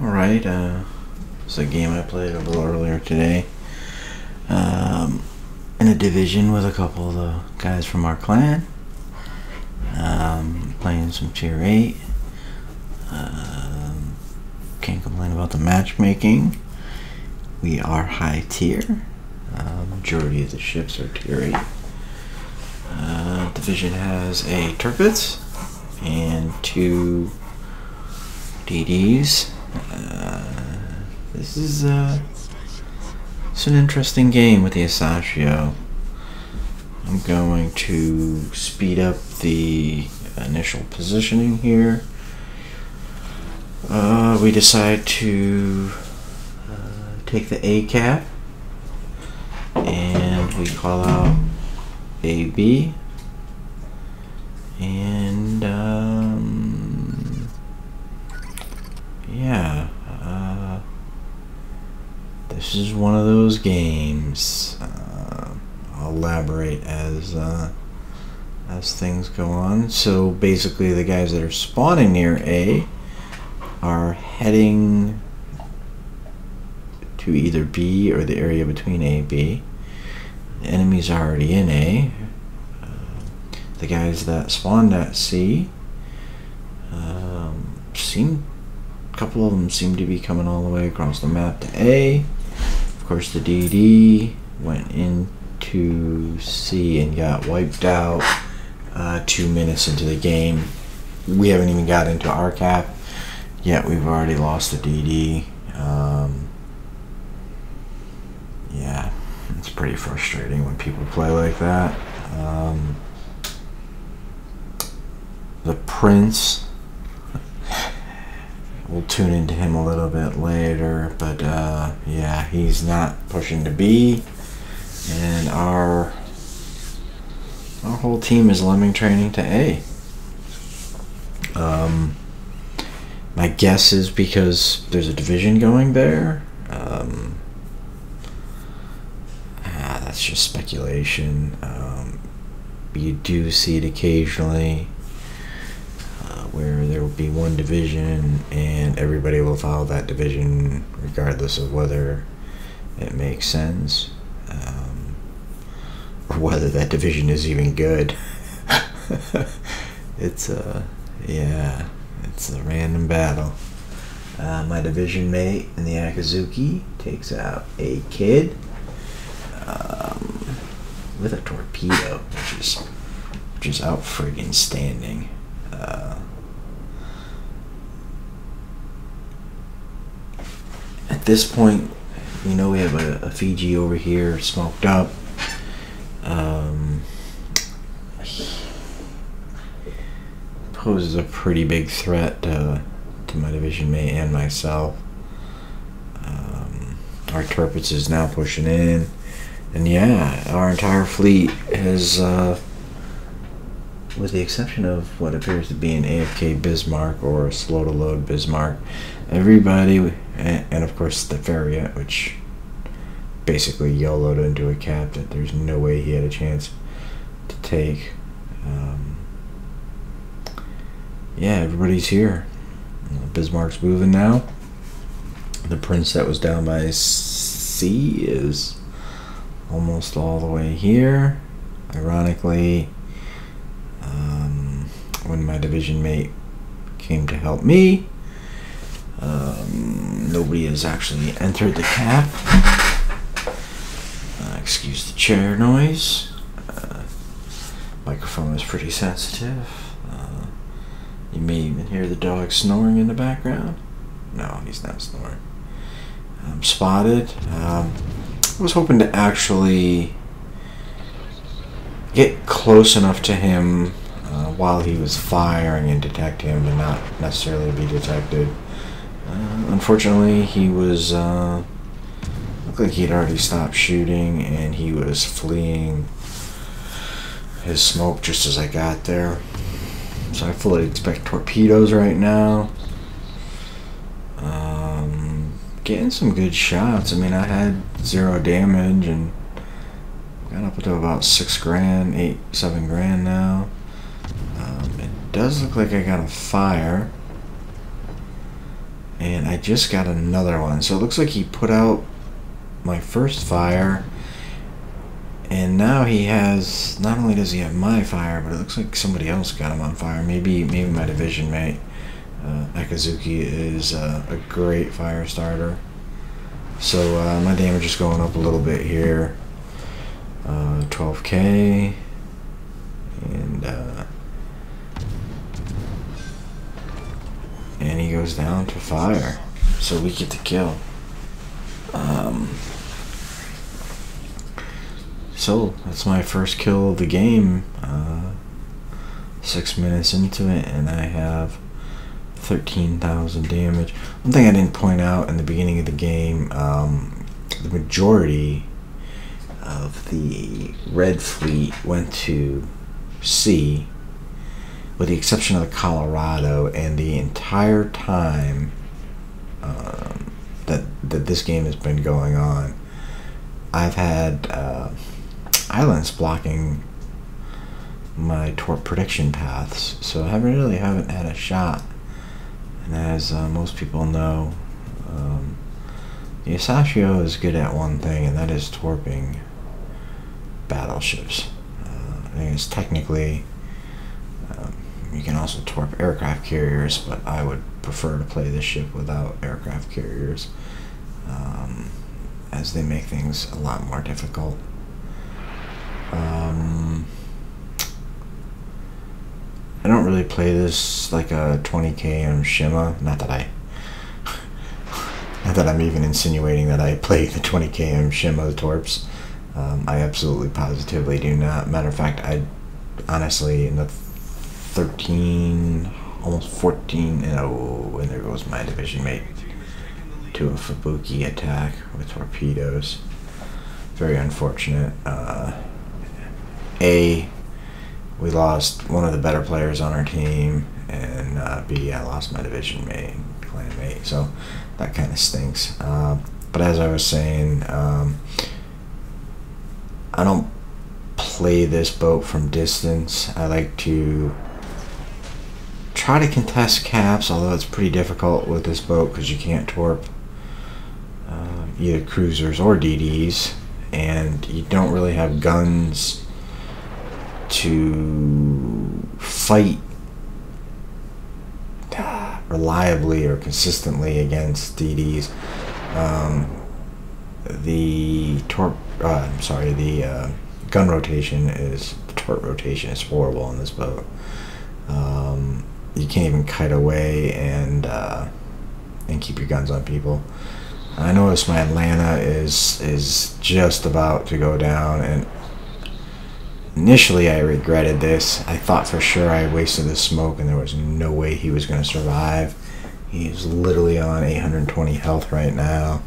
Alright, it's a game I played a little earlier today. In a division with a couple of the guys from our clan. Playing some tier 8. Can't complain about the matchmaking. We are high tier. Majority of the ships are tier 8. Division has a Turpitz and 2 DDs. This is it's an interesting game with the Asashio. I'm going to speed up the initial positioning here. We decide to take the A cap, and we call out AB, and yeah, this is one of those games. I'll elaborate as things go on. So basically, the guys that are spawning near A are heading to either B or the area between A and B. The enemies are already in A. The guys that spawned at C a couple of them seem to be coming all the way across the map to A. Of course, the DD went into C and got wiped out 2 minutes into the game. We haven't even got into our cap yet. We've already lost the DD. Yeah, it's pretty frustrating when people play like that. The Prince, we'll tune into him a little bit later, but yeah, he's not pushing to B, and our whole team is lemming training to A. My guess is because there's a division going there. That's just speculation. You do see it occasionally where there will be one division and everybody will follow that division regardless of whether it makes sense, or whether that division is even good. Yeah, it's a random battle. My division mate in the Akazuki takes out a kid with a torpedo, which is out friggin' standing. At this point, we know we have a Fiji over here smoked up. Poses a pretty big threat to my division mate and myself. Our Turpitz is now pushing in, and yeah, our entire fleet has, with the exception of what appears to be an AFK Bismarck or a slow to load Bismarck, everybody, and of course the Farragut, which basically YOLO'd into a cap that there's no way he had a chance to take. Yeah, everybody's here. Bismarck's moving now. The Prince that was down by C is almost all the way here. Ironically, when my division mate came to help me, nobody has actually entered the cap. Excuse the chair noise. Microphone is pretty sensitive. You may even hear the dog snoring in the background. No, he's not snoring. I'm spotted. I was hoping to actually get close enough to him while he was firing and detect him and not necessarily be detected. Unfortunately, he was looked like he'd already stopped shooting and he was fleeing his smoke just as I got there. So I fully expect torpedoes right now. Getting some good shots. I mean, I had 0 damage and got up to about 6 grand, 7 grand now. It does look like I got a fire. And I just got another one. So it looks like he put out my first fire. And now he has, not only does he have my fire, but it looks like somebody else got him on fire. Maybe my division mate. Akazuki is a great fire starter. So my damage is going up a little bit here. 12k. And he goes down to fire. So we get the kill. So that's my first kill of the game. 6 minutes into it, and I have 13,000 damage. One thing I didn't point out in the beginning of the game, the majority of the Red Fleet went to sea, with the exception of the Colorado, and the entire time that this game has been going on, I've had islands blocking my torp prediction paths, so I haven't had a shot. And as most people know, the Asashio is good at one thing, and that is torping battleships. I think it's technically, you can also torp aircraft carriers, but I would prefer to play this ship without aircraft carriers, as they make things a lot more difficult. I don't really play this like a 20 km Shima. Not that I'm even insinuating that I play the 20 km Shima torps. I absolutely positively do not. Matter of fact, I honestly, in the 13, almost 14, and there goes my division mate to a Fubuki attack with torpedoes. Very unfortunate. A, we lost one of the better players on our team, and B, I lost my division mate, clan mate, so that kind of stinks. But as I was saying, I don't play this boat from distance. I like to try to contest caps, although it's pretty difficult with this boat because you can't torp either cruisers or DDs, and you don't really have guns to fight reliably or consistently against DDs. The gun rotation is, the torp rotation is horrible on this boat. You can't even kite away and keep your guns on people. I noticed my Atlanta is just about to go down, and initially I regretted this. I thought for sure I wasted the smoke and there was no way he was going to survive. He's literally on 820 health right now,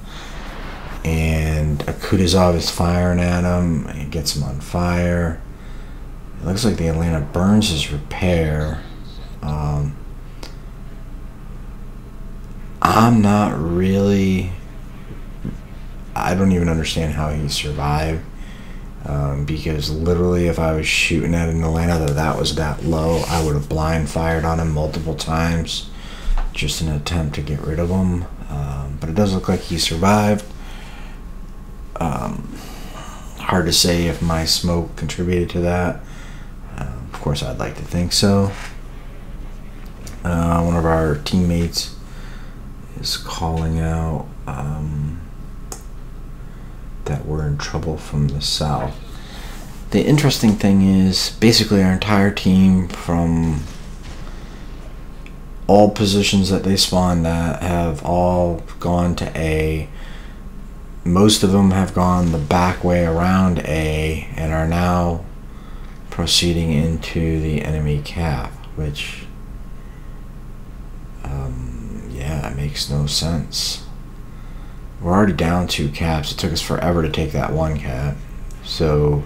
and Kutuzov is firing at him. He gets him on fire. It looks like the Atlanta burns his repair. I don't even understand how he survived. Because literally if I was shooting at an Atlanta that was that low, I would have blind fired on him multiple times just in an attempt to get rid of him. But it does look like he survived. Hard to say if my smoke contributed to that. Of course I'd like to think so. One of our teammates is calling out that we're in trouble from the south. The interesting thing is, basically our entire team, from all positions that they spawned at, have all gone to A. Most of them have gone the back way around A and are now proceeding into the enemy cap, which yeah, it makes no sense. We're already down 2 caps. It took us forever to take that 1 cap. So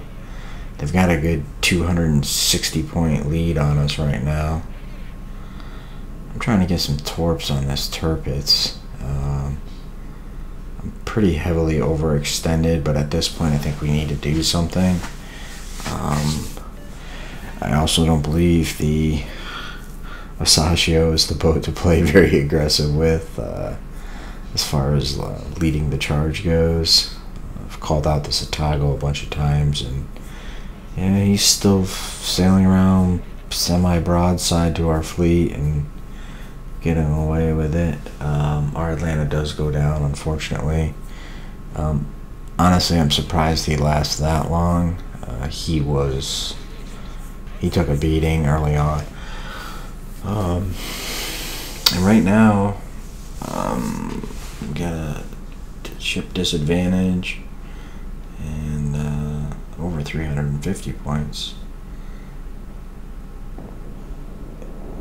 they've got a good 260 point lead on us right now. I'm trying to get some torps on this Tirpitz. I'm pretty heavily overextended, but at this point I think we need to do something. I also don't believe the Asashio is the boat to play very aggressive with. as far as leading the charge goes. I've called out the Satago a bunch of times, and yeah, he's still sailing around semi-broadside to our fleet and getting away with it. Our Atlanta does go down, unfortunately. Honestly, I'm surprised he lasted that long. He took a beating early on. And right now, we got a ship disadvantage and over 350 points.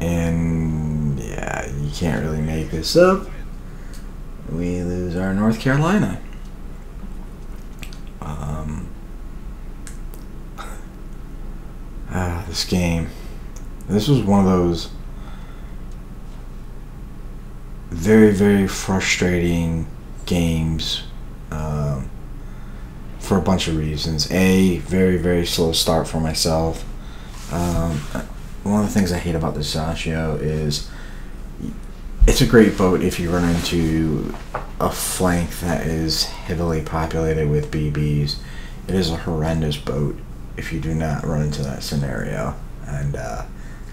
And yeah, you can't really make this up. We lose our North Carolina. This game. This was one of those very, very frustrating games for a bunch of reasons. A, very, very slow start for myself. One of the things I hate about the Asashio is it's a great boat if you run into a flank that is heavily populated with BBs. It is a horrendous boat if you do not run into that scenario. And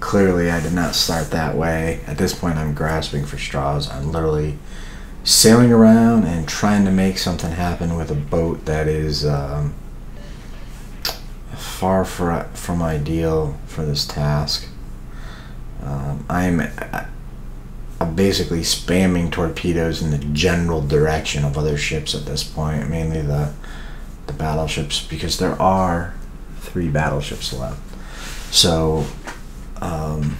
clearly I did not start that way. At this point I'm grasping for straws. I'm literally sailing around and trying to make something happen with a boat that is far from ideal for this task. I'm basically spamming torpedoes in the general direction of other ships at this point, mainly the battleships, because there are 3 battleships left. So, and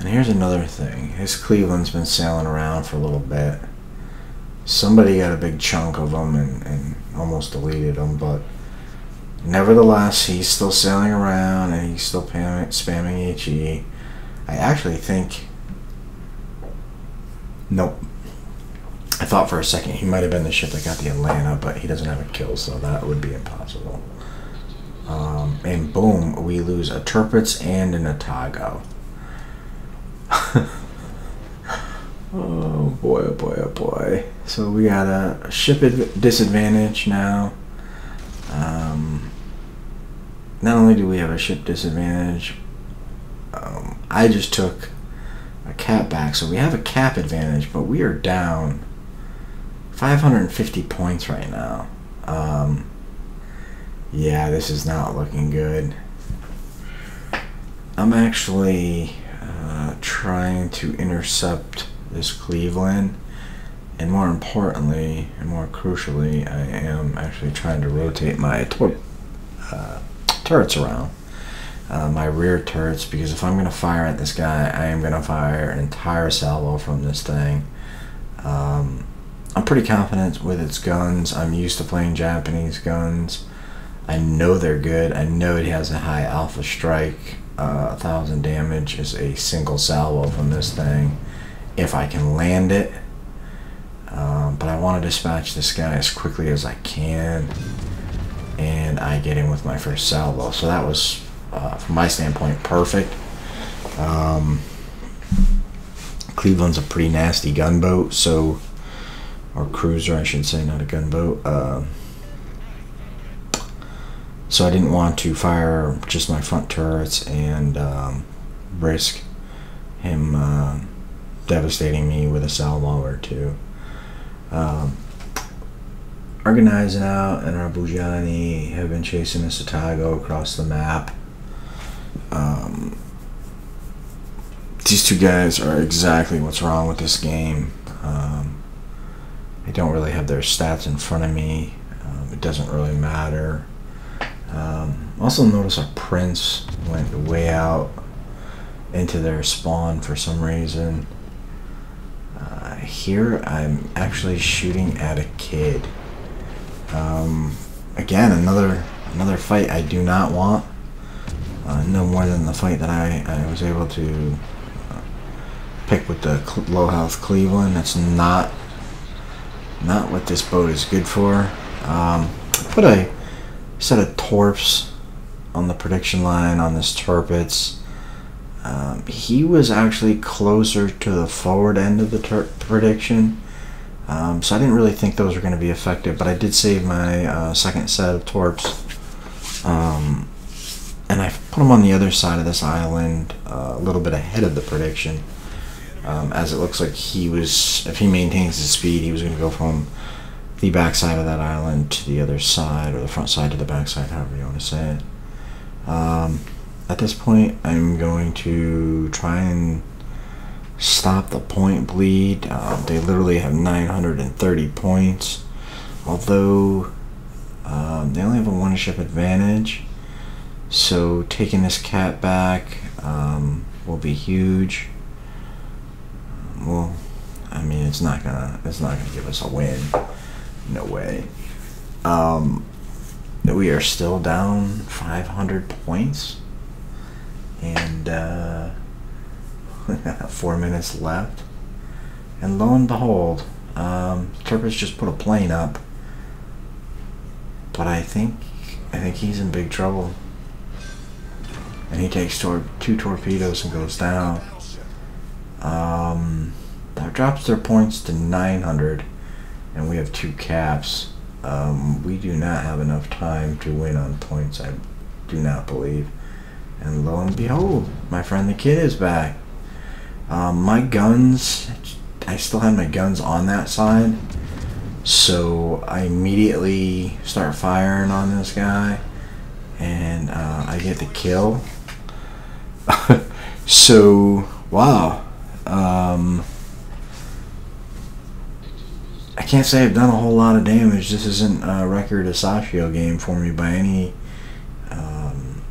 here's another thing. His Cleveland's been sailing around for a little bit. Somebody got a big chunk of them and almost deleted them, but nevertheless, he's still sailing around and he's still spamming HE. I actually think... Nope. I thought for a second he might have been the ship that got the Atlanta, but he doesn't have a kill, so that would be impossible. And boom, we lose a Tirpitz and an Otago. Oh boy, oh boy, oh boy. So we got a ship disadvantage now. Not only do we have a ship disadvantage, I just took a cap back, so we have a cap advantage, but we are down 550 points right now. Yeah, this is not looking good. I'm actually trying to intercept this Cleveland, and more importantly and more crucially, I am actually trying to rotate my turrets around, my rear turrets, because if I'm going to fire at this guy, I am going to fire an entire salvo from this thing. I'm pretty confident with its guns. I'm used to playing Japanese guns. I know they're good. I know it has a high alpha strike. 1,000 damage is a single salvo from this thing if I can land it. But I want to dispatch this guy as quickly as I can, and I get in with my first salvo. So that was, from my standpoint, perfect. Cleveland's a pretty nasty gunboat, so, or cruiser I should say, not a gunboat. So I didn't want to fire just my front turrets and risk him devastating me with a salvo or two. Organizing out and our Bujani have been chasing a Satago across the map. These two guys are exactly what's wrong with this game. I don't really have their stats in front of me. It doesn't really matter. Also notice our Prince went way out into their spawn for some reason. Here I'm actually shooting at a kid. Again, another fight I do not want. No more than the fight that I was able to pick with the low health Cleveland. That's not what this boat is good for. Put a set of torps on the prediction line on this Tirpitz. He was actually closer to the forward end of the prediction, so I didn't really think those were going to be effective, but I did save my second set of torps, and I put them on the other side of this island, a little bit ahead of the prediction, as it looks like he was, if he maintains his speed, he was going to go from the back side of that island to the other side, or the front side to the back side, however you want to say it. At this point, I'm going to try and stop the point bleed. They literally have 930 points, although they only have a one-ship advantage, so taking this cat back will be huge. Well, I mean, it's not gonna give us a win. No way. We are still down 500 points, and 4 minutes left. And lo and behold, Turpus just put a plane up, but I think he's in big trouble. And he takes 2 torpedoes and goes down. That drops their points to 900, and we have 2 caps. We do not have enough time to win on points, I do not believe. And lo and behold, my friend the kid is back. My guns, I still had my guns on that side, so I immediately start firing on this guy, and I get the kill. So, wow. I can't say I've done a whole lot of damage. This isn't a record Asashio game for me by any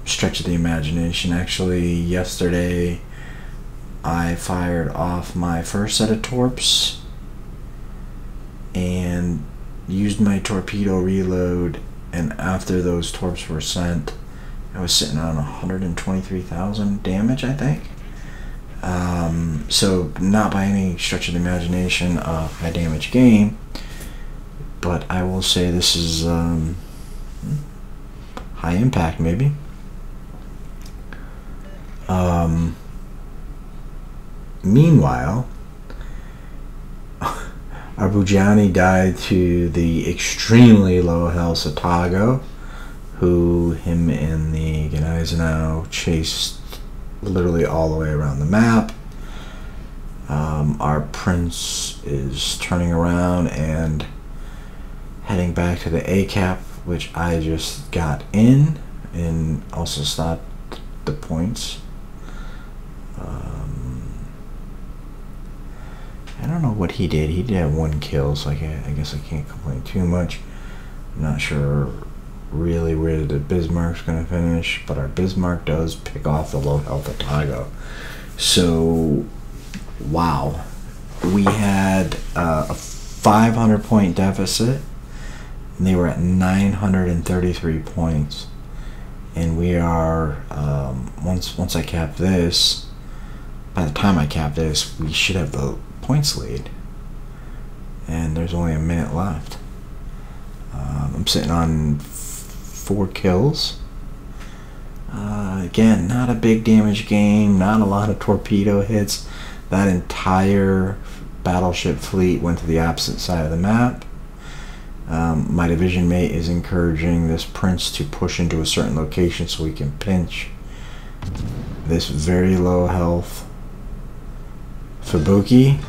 stretch of the imagination. Actually, yesterday I fired off my first set of torps and used my torpedo reload, and after those torps were sent, I was sitting on 123,000 damage, I think. So not by any stretch of the imagination a high damage game, but I will say this is high impact, maybe. Meanwhile, Arbujani died to the extremely low health Satago, who him and the Gneisenau chased literally all the way around the map. Our prince is turning around and heading back to the A cap, which I just got in, and also stopped the points. I don't know what he did. He did have 1 kill, so I guess I can't complain too much. I'm not sure really where the Bismarck's going to finish, but our Bismarck does pick off the low health Otago. So, wow. We had a 500 point deficit, and they were at 933 points. And we are, once I cap this, by the time I cap this, we should have the points lead. And there's only a minute left. I'm sitting on 4 kills. Again, not a big damage game, not a lot of torpedo hits. That entire battleship fleet went to the opposite side of the map. My division mate is encouraging this prince to push into a certain location so we can pinch this very low health Fubuki.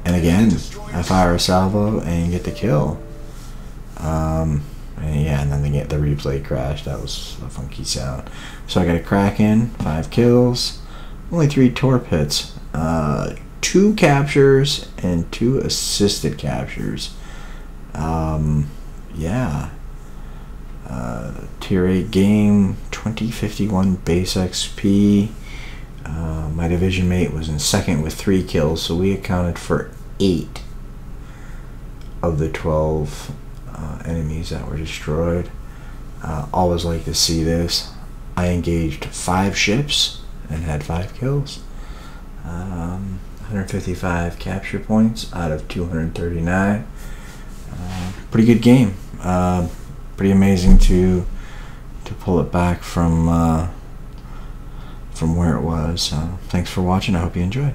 And again, I fire a salvo and get the kill. And yeah, and then the replay crashed. That was a funky sound. So I got a kraken, 5 kills, only 3 torp hits, 2 captures and 2 assisted captures. Yeah. Tier 8 game, 2051 base XP. My division mate was in second with 3 kills, so we accounted for 8 of the 12 enemies that were destroyed. Always like to see this. I engaged 5 ships and had 5 kills. 155 capture points out of 239. Pretty good game. Pretty amazing to pull it back from from where it was. Thanks for watching. I hope you enjoyed.